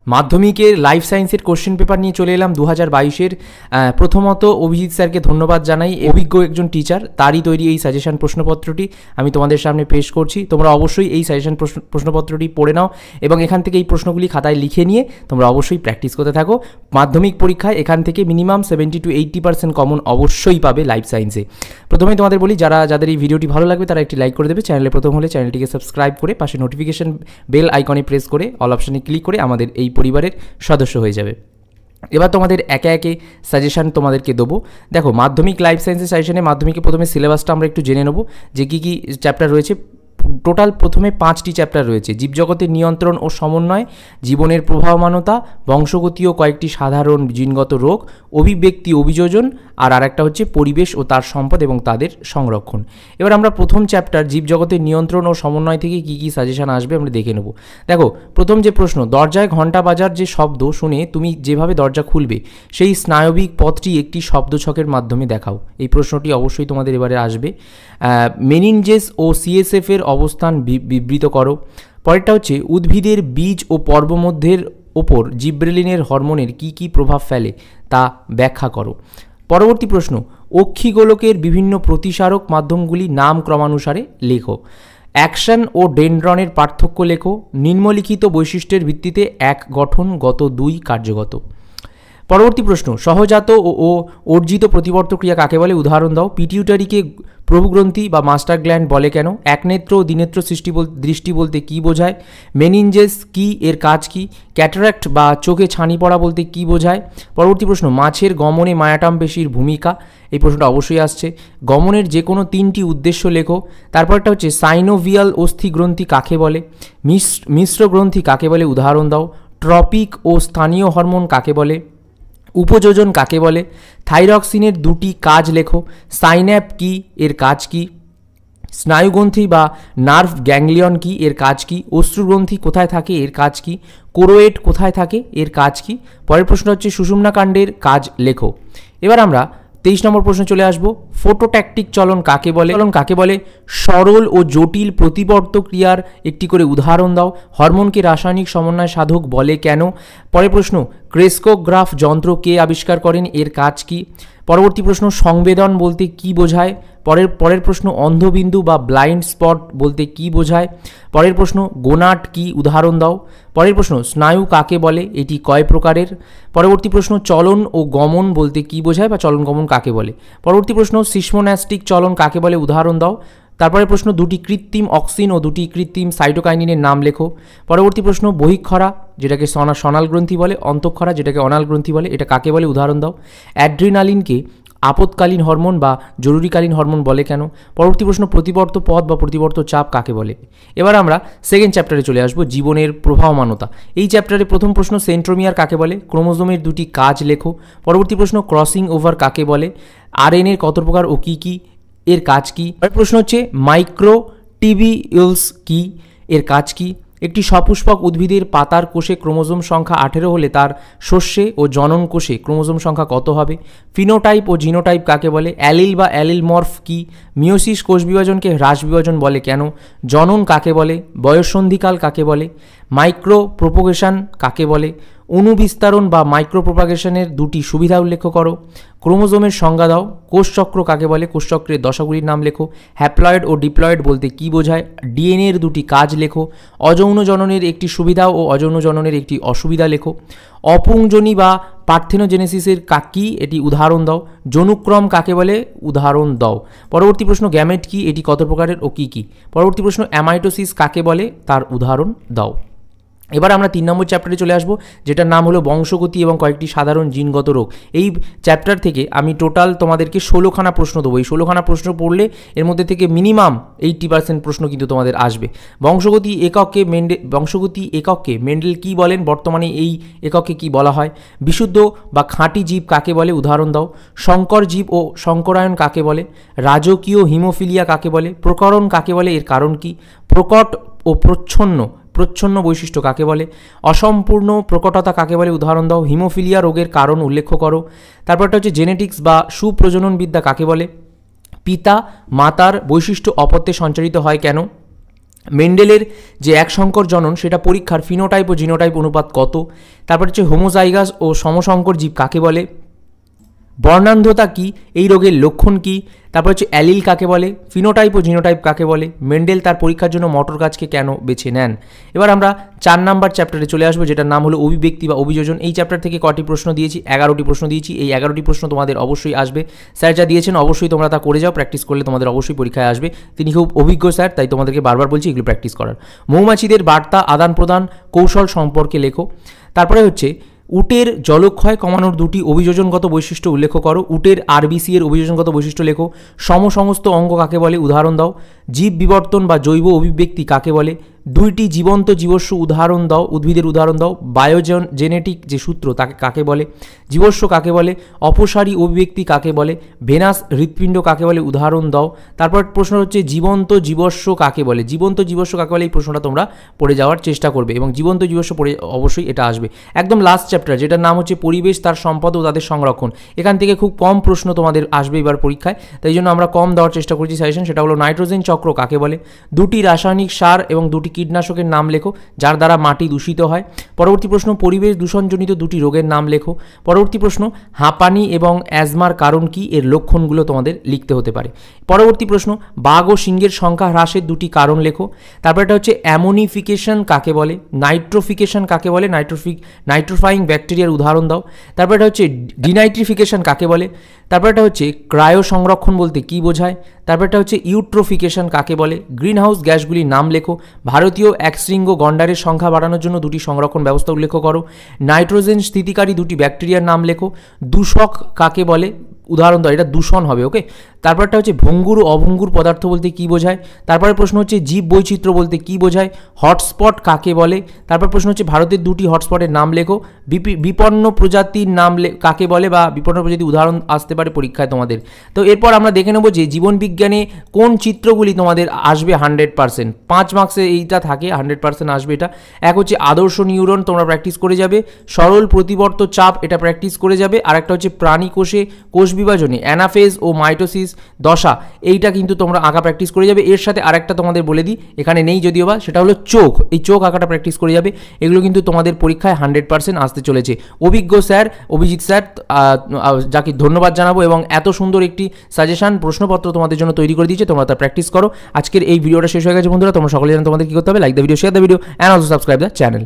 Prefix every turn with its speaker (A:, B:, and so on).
A: মাধ্যমিকের লাইফ সায়েন্সের question paper নিয়ে চলে এলাম 2022-এর। প্রথমত অভিজিৎ স্যারকে ধন্যবাদ জানাই, অভিজ্ঞ একজন টিচার, তারই তৈরি এই সাজেশন প্রশ্নপত্রটি আমি তোমাদের সামনে পেশ করছি। তোমরা অবশ্যই এই সাজেশন প্রশ্নপত্রটি পড়ে নাও এবং এখান থেকে এই প্রশ্নগুলি খাতায় লিখে নিয়ে তোমরা অবশ্যই প্র্যাকটিস করতে থাকো। মাধ্যমিক পরীক্ষায় এখান থেকে মিনিমাম 70 to 80% কমন অবশ্যই পাবে লাইফ সায়েন্সে। প্রথমেই তোমাদের বলি, যাদের এই ভিডিওটি ভালো লাগবে তারা একটি লাইক করে দেবে, চ্যানেলে প্রথম হলে চ্যানেলটিকে সাবস্ক্রাইব করে পাশে নোটিফিকেশন বেল আইকনে প্রেস করে অল অপশানে ক্লিক করে আমাদের এই পরিবারের সদস্য হয়ে যাবে। এবার তোমাদের একে একে সাজেশান তোমাদেরকে দেবো। দেখো, মাধ্যমিক লাইফ সায়েন্সের সাজেশানে মাধ্যমিকে প্রথমে সিলেবাসটা আমরা একটু জেনে নেবো যে কী কী চ্যাপ্টার রয়েছে। টোটাল প্রথমে 5টি চ্যাপ্টার রয়েছে: জীবজগতের নিয়ন্ত্রণ ও সমন্বয়, জীবনের প্রবাহমানতা, বংশগতি ও কয়েকটি সাধারণ জিনগত রোগ, অভিব্যক্তি অভিযোজন, আর আরেকটা হচ্ছে পরিবেশ ও তার সম্পদ এবং তাদের সংরক্ষণ। এবার আমরা প্রথম চ্যাপ্টার জীবজগতের নিয়ন্ত্রণ ও সমন্বয় থেকে কী কী সাজেশান আসবে আমরা দেখে নেব। দেখো, প্রথম যে প্রশ্ন, দরজায় ঘণ্টা বাজার যে শব্দ শুনে তুমি যেভাবে দরজা খুলবে সেই স্নায়বিক পথটি একটি শব্দছকের মাধ্যমে দেখাও। এই প্রশ্নটি অবশ্যই তোমাদের এবারে আসবে। মেনিনজেস ও সিএসএফ এর অবস্থান বিবৃত করো। পরেরটা হচ্ছে উদ্ভিদের বীজ ও পর্বমধ্যের ওপর জিব্রেলিনের হরমোনের কী কী প্রভাব ফেলে তা ব্যাখ্যা করো। পরবর্তী প্রশ্ন, অক্ষিগোলকের বিভিন্ন প্রতিসারক মাধ্যমগুলি নাম ক্রমানুসারে লেখো। অ্যাকশন ও ডেনড্রনের পার্থক্য লেখো। নিম্নলিখিত বৈশিষ্ট্যের ভিত্তিতে 1 গঠনগত, 2 কার্যগত। পরবর্তী প্রশ্ন, সহজাত ও অর্জিত প্রতিবর্ত ক্রিয়া কাকে বলে উদাহরণ দাও। পিটিউটারিকে প্রভুগ্রন্থি বা মাস্টার গ্ল্যান্ড বলে কেন? একনেত্র ও দ্বিনেত্র দৃষ্টি বলতে কী বোঝায়? মেনিনজেস কি, এর কাজ কি? ক্যাটারাক্ট বা চোখে ছানি পড়া বলতে কী বোঝায়? পরবর্তী প্রশ্ন, মাছের গমনে মায়াটাম পেশির ভূমিকা। এই প্রশ্নটা অবশ্যই আসছে। গমনের যে কোনো 3টি উদ্দেশ্য লেখো। তারপরটা হচ্ছে সাইনোভিয়াল অস্থি গ্রন্থি কাকে বলে? মিশ্র গ্রন্থি কাকে বলে উদাহরণ দাও। ট্রপিক ও স্থানীয় হরমোন কাকে বলে? উপযোজন কাকে বলে? থাইরক্সিনের 2টি কাজ লেখো। সাইন্যাপ কি, এর কাজ কি? স্নায়ুগ্রন্থি বা নার্ভ গ্যাংলিয়ন কি, এর কাজ কি? অশ্রুগ্রন্থি কোথায় থাকে, এর কাজ কি? কোরোয়েড কোথায় থাকে, এর কাজ কি? পরের প্রশ্ন হচ্ছে সুষুম্না কাণ্ডের কাজ লেখো। এবার আমরা 23 নম্বর প্রশ্নে চলে আসবো। ফোটোট্যাকটিক চলন কাকে বলে? সরল ও জটিল প্রতিবর্ত ক্রিয়ার একটি করে উদাহরণ দাও। হরমোনকে রাসায়নিক সমন্বয় সাধক বলে কেন? পরের প্রশ্ন, ক্রেস্কোগ্রাফ যন্ত্র কে আবিষ্কার করেন, এর কাজ কি? পরবর্তী প্রশ্ন, সংবেদন বলতে কি বোঝায়? পরের প্রশ্ন, অন্ধবিন্দু বা ব্লাইন্ড স্পট বলতে কি বোঝায়? পরের প্রশ্ন, গোনাট কি, উদাহরণ দাও। পরের প্রশ্ন, স্নায়ু কাকে বলে, এটি কয় প্রকারের? পরবর্তী প্রশ্ন, চলন ও গমন বলতে কি বোঝায় বা চলন গমন কাকে বলে? পরবর্তী প্রশ্ন, সিসমোন্যাস্টিক চলন কাকে বলে উদাহরণ দাও। তারপরে প্রশ্ন, 2টি কৃত্রিম অক্সিন ও 2টি কৃত্রিম সাইটোকাইনিনের নাম লেখো। পরবর্তী প্রশ্ন, বহিঃক্ষরা যেটাকে সনাল গ্রন্থি বলে, অন্তঃক্ষরা যেটাকে অনাল গ্রন্থি বলে, এটা কাকে বলে উদাহরণ দাও। অ্যাড্রিনালিনকে আপৎকালীন হরমোন বা জরুরিকালীন হরমোন বলে কেন? পরবর্তী প্রশ্ন, প্রতিবর্ত পথ বা প্রতিবর্ত চাপ কাকে বলে? এবার আমরা সেকেন্ড চ্যাপ্টারে চলে আসবো, জীবনের প্রবাহমানতা। এই চ্যাপ্টারে প্রথম প্রশ্ন, সেন্ট্রোমিয়ার কাকে বলে? ক্রোমোজোমের 2টি কাজ লেখো। পরবর্তী প্রশ্ন, ক্রসিং ওভার কাকে বলে? আরএনএর কত প্রকার ও কী কী, এর কাজ কি? প্রশ্ন হচ্ছে মাইক্রোটিবিউলস কি, এর কাজ কি? একটি সপুষ্পক উদ্ভিদের পাতার কোষে ক্রোমোজোম সংখ্যা 18 হলে তার শস্যে ও জনন কোষে ক্রোমোজোম সংখ্যা কত হবে? ফিনোটাইপ ও জিনোটাইপ কাকে বলে? অ্যালিল বা অ্যালিলমর্ফ কি? মিওসিস কোষ বিভাজনকে হ্রাস বিভাজন বলে কেন? জনন কাকে বলে? বয়ঃসন্ধিকাল কাকে বলে? মাইক্রো প্রোপোগেশন কাকে বলে? অনুবিস্তারণ বা মাইক্রো প্রোপাগেশনের 2টি সুবিধা উল্লেখ করো। ক্রোমোজোমের সংজ্ঞা দাও। কোষচক্র কাকে বলে? কোষচক্রের দশাগুলির নাম লেখো। হ্যাপ্লয়েড ও ডিপ্লয়েড বলতে কী বোঝায়? ডিএনএর 2টি কাজ লেখো। অযৌন জননের একটি সুবিধা ও অযৌন জননের একটি অসুবিধা লেখো। অপুংজনী বা পার্থেনোজেনেসিসের কি, এটি উদাহরণ দাও। যৌনুক্রম কাকে বলে? উদাহরণ দাও। পরবর্তী প্রশ্ন, গ্যামেট কি, এটি কত প্রকারের ও কী কী? পরবর্তী প্রশ্ন, অ্যামাইটোসিস কাকে বলে, তার উদাহরণ দাও। এবার আমরা 3 নম্বর চ্যাপ্টারে চলে আসবো, যেটার নাম হলো বংশগতি এবং কয়েকটি সাধারণ জিনগত রোগ। এই চ্যাপ্টার থেকে আমি টোটাল তোমাদেরকে 16খানা প্রশ্ন দেবো। এই 16খানা প্রশ্ন পড়লে এর মধ্যে থেকে মিনিমাম 80% প্রশ্ন কিন্তু তোমাদের আসবে। বংশগতি এককে মেন্ডেল কি বলেন? বর্তমানে এই এককে কি বলা হয়? বিশুদ্ধ বা খাঁটি জীব কাকে বলে? উদাহরণ দাও। সংকর জীব ও সংকরায়ন কাকে বলে? রাজকীয় হিমোফিলিয়া কাকে বলে? প্রকরণ কাকে বলে, এর কারণ কি? প্রকট ও প্রচ্ছন্ন বৈশিষ্ট্য কাকে বলে? অসম্পূর্ণ প্রকটতা কাকে বলে? উদাহরণ দাও। হিমোফিলিয়া রোগের কারণ উল্লেখ করো। তারপরটা হচ্ছে জেনেটিক্স বা সুপ্রজননবিদ্যা কাকে বলে? পিতা মাতার বৈশিষ্ট্য অপত্যে সঞ্চারিত হয় কেন? মেন্ডেলের যে এক সংকর জনন সেটা পরীক্ষার ফিনোটাইপ ও জিনোটাইপ অনুপাত কত? তারপর হচ্ছে হোমোজাইগাস ও সমসংকর জীব কাকে বলে? বর্ণান্ধতা কি? এই রোগের লক্ষণ কি? তারপর হচ্ছে অ্যালিল কাকে বলে? ফিনোটাইপ ও জিনোটাইপ কাকে বলে? মেন্ডেল তার পরীক্ষার জন্য মটর গাছকে কেন বেছে নেন? এবার আমরা 4 নাম্বার চ্যাপ্টারে চলে আসবো, যেটার নাম হলো অভিব্যক্তি বা অভিযোজন। এই চ্যাপ্টার থেকে কটি প্রশ্ন দিয়েছি? 11টি প্রশ্ন দিয়েছি। এই 11টি প্রশ্ন তোমাদের অবশ্যই আসবে। স্যার যা দিয়েছেন অবশ্যই তোমরা তা করে যাও, প্র্যাকটিস করলে তোমাদের অবশ্যই পরীক্ষায় আসবে। তিনি খুব অভিজ্ঞ স্যার, তাই তোমাদেরকে বারবার বলছি এগুলো প্র্যাকটিস করার। মৌমাছিদের বার্তা আদান প্রদান কৌশল সম্পর্কে লেখো। তারপরে হচ্ছে উটের জলক্ষয় কমানোর 2টি অভিযোজনগত বৈশিষ্ট্য উল্লেখ করো। উটের আরবিসি এর অভিযোজনগত বৈশিষ্ট্য লেখো। সমস্ত অঙ্গ কাকে বলে? উদাহরণ দাও। জীব বিবর্তন বা জৈব অভিব্যক্তি কাকে বলে? 2টি জীবন্ত জীবস্ব উদাহরণ দাও, উদ্ভিদের উদাহরণ দাও। বায়োজেনেটিক যে সূত্র তাকে কাকে বলে? জীবস্ব কাকে বলে? অপসারী অভিব্যক্তি কাকে বলে? ভেনাস হৃৎপিণ্ড কাকে বলে? উদাহরণ দাও। তারপর প্রশ্ন হচ্ছে জীবন্ত জীবস্ব কাকে বলে? জীবন্ত জীবস্ব কাকে বলে? এই প্রশ্নটা তোমরা পড়ে যাওয়ার চেষ্টা করবে এবং জীবন্ত জীবস্ব পড়ে অবশ্যই এটা আসবে। একদম লাস্ট চ্যাপ্টার, যেটার নাম হচ্ছে পরিবেশ, তার সম্পদ ও তাদের সংরক্ষণ। এখান থেকে খুব কম প্রশ্ন তোমাদের আসবে এবার পরীক্ষায়, তাই জন্য আমরা কম দেওয়ার চেষ্টা করছি সাজেশন। সেটা হলো নাইট্রোজেন চক্র কাকে বলে? 2টি রাসায়নিক সার এবং 2টি কীটনাশকের নাম লেখো যার দ্বারা মাটি দূষিত হয়। পরবর্তী প্রশ্ন পরিবেশ দূষণজনিত 2টি রোগের নাম লেখো। পরবর্তী প্রশ্ন হাঁপানি এবং অ্যাজমার কারণ কি? এর লক্ষণগুলো তোমাদের লিখতে হতে পারে। পরবর্তী প্রশ্ন বাঘ ও সিংহের সংখ্যা হ্রাসের 2টি কারণ লেখো। তারপর এটা হচ্ছে অ্যামোনিফিকেশন কাকে বলে? নাইট্রোফিকেশন কাকে বলে? নাইট্রোফাইং ব্যাকটেরিয়ার উদাহরণ দাও। তারপর এটা হচ্ছে ডিনাইট্রিফিকেশন কাকে বলে? তারপর এটা হচ্ছে ক্রায়ো সংরক্ষণ বলতে কি বোঝায়? তারপর এটা হচ্ছে ইউট্রোফিকেশন কাকে বলে? গ্রিনহাউস গ্যাসগুলির নাম লেখো। ভারতীয় একশৃঙ্গ গন্ডারের সংখ্যা বাড়ানোর জন্য 2টি সংরক্ষণ ব্যবস্থা উল্লেখ করো। নাইট্রোজেন স্থিতিকারী 2টি ব্যাকটেরিয়ার নাম লেখো। দূষক কাকে বলে? উদাহরণ দাও, এটা দূষণ হবে। ওকে, তারপরটা হচ্ছে ভঙ্গুর ও অভঙ্গুর পদার্থ বলতে কি বোঝায়? তারপরে প্রশ্ন হচ্ছে জীব বৈচিত্র্য বলতে কি বোঝায়? হটস্পট কাকে বলে? তারপর প্রশ্ন হচ্ছে ভারতের 2টি হটস্পটের নাম লেখো। বিপন্ন প্রজাতির নাম কাকে বলে বা বিপন্ন প্রজাতির উদাহরণ আসতে পারে পরীক্ষায় তোমাদের। তো এরপর আমরা দেখে নেব যে জীবন বিজ্ঞানে কোন চিত্রগুলি তোমাদের আসবে 100%। 5 মার্কসে এইটা থাকে, 100% আসবে এটা। এক হচ্ছে আদর্শ নিউরন, তোমরা প্র্যাকটিস করে যাবে। সরল প্রতিবর্ত চাপ, এটা প্র্যাকটিস করে যাবে। আর একটা হচ্ছে প্রাণী কোষে কোষ বিভাজনে অ্যানাফেজ ও মাইটোসিস দশা, এইটা কিন্তু তোমরা আঁকা প্র্যাকটিস করে যাবে। এর সাথে আরেকটা তোমাদের বলে দিই, এখানে নেই যদিও বা, সেটা হলো চোখ। এই চোখ আঁকাটা প্র্যাকটিস করে যাবে। এগুলো কিন্তু তোমাদের পরীক্ষায় 100% আসতে চলেছে। অভিজ্ঞ স্যার অভিজিৎ স্যার, যাকে ধন্যবাদ জানাবো, এবং এত সুন্দর একটি সাজেশন প্রশ্নপত্র তোমাদের জন্য তৈরি করে দিয়েছে, তোমরা তা প্র্যাকটিস করো। আজকের এই ভিডিওটা শেষ হয়ে গেছে বন্ধুরা। তোমরা সকলে জানো তোমাদের কি করতে হবে, like the video, share the video and also subscribe the channel.